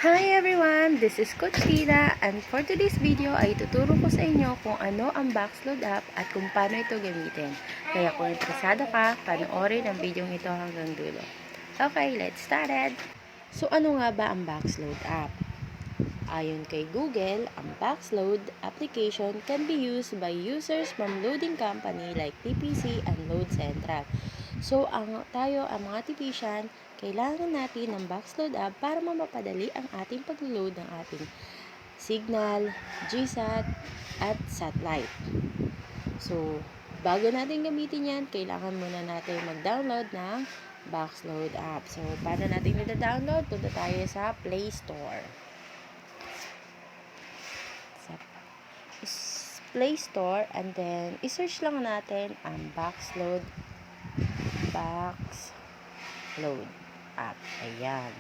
Hi everyone! This is Coach Tita, and for today's video ay tuturo ko sa inyo kung ano ang Boxload app at kung paano ito gamitin. Kaya kung interesado ka, panoorin ang video ito hanggang dulo. Okay, let's start it! So ano nga ba ang Boxload app? Ayon kay Google, ang Boxload application can be used by users from loading company like TPC and Load Central. So, tayo, ang mga tipician, kailangan natin ng Boxload app para mapadali ang ating pag-load ng ating signal, GSAT, at satellite. So, bago natin gamitin yan, kailangan muna natin mag-download ng Boxload app. So, paano natin nita-download? Punta tayo sa Play Store. Sa Play Store, and then, isearch lang natin ang Boxload app. Ayan.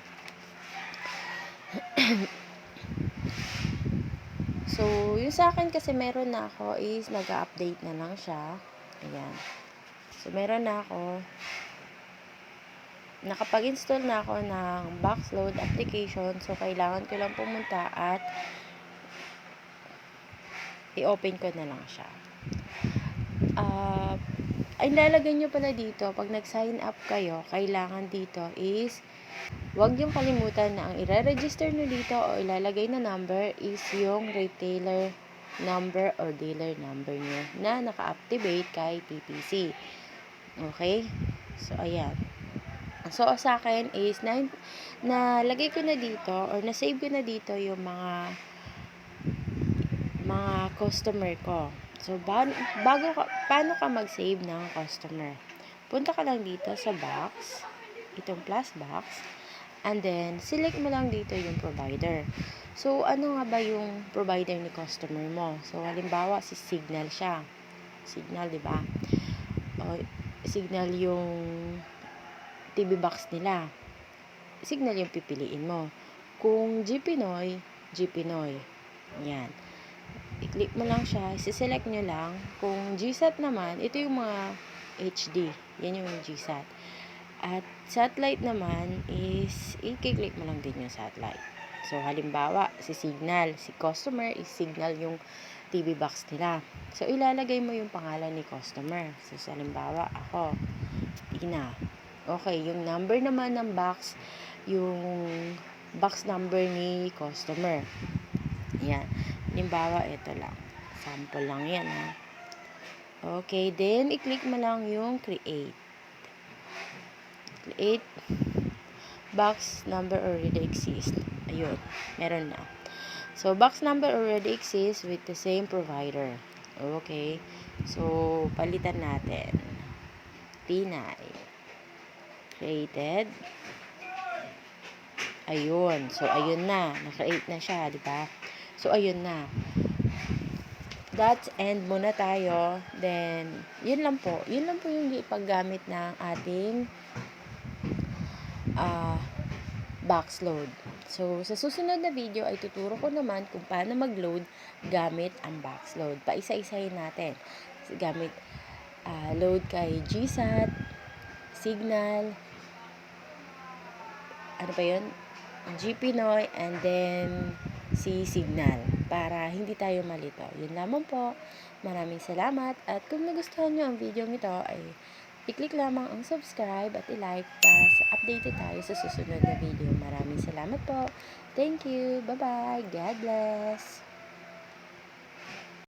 So, yung sa akin kasi meron na ako is nag-update na lang siya. Ayan. So, meron na ako. Nakapag-install na ako ng Boxload application. So, kailangan ko lang pumunta at i-open ko na lang siya. Ay, lalagay nyo pala dito, pag nag-sign up kayo, kailangan dito is, huwag yung kalimutan na ang i-register nyo dito o ilalagay na number is yung retailer number or dealer number nyo na naka-activate kay TPC. Okay? So, ayan. So, sa akin is, nalagay ko na dito or na-save ko na dito yung mga customer ko. So, paano ka mag-save ng customer? Punta ka lang dito sa box, itong plus box, and then, select mo lang dito yung provider. So, ano nga ba yung provider ni customer mo? So, halimbawa, si Signal siya. Signal, di ba? Signal yung TV box nila. Signal yung pipiliin mo. Kung GPinoy, GPinoy. Yan. I-click mo lang siya, isi-select nyo lang. Kung GSAT naman, ito yung mga HD. Yan yung GSAT. At satellite naman is, i-click mo lang din yung satellite. So, halimbawa, si Signal, si customer is Signal yung TV box nila. So, ilalagay mo yung pangalan ni customer. So, halimbawa, ako, Ina. Okay, yung number naman ng box, yung box number ni customer. Yan. Halimbawa, ito lang. Sample lang yan, ha. Okay, then, i-click mo lang yung create. Create box number already exists. Ayun, meron na. So, box number already exists with the same provider. Okay. So, palitan natin. Pinay. Created. Ayun. So, ayun na. Na-create na siya, di ba? So, ayun na. That's end muna tayo. Then, yun lang po. Yun lang po yung paggamit ng ating Boxload. So, sa susunod na video ay tuturo ko naman kung paano mag-load gamit ang Boxload. Paisa-isahin natin. Gamit load kay GSAT, Signal, ano pa yun? GPinoy, and then si Signal para hindi tayo malito. Yun lamang po. Maraming salamat at kung nagustuhan nyo ang video nito ay i-click lamang ang subscribe at i-like para sa updated tayo sa susunod na video. Maraming salamat po. Thank you. Bye-bye. God bless.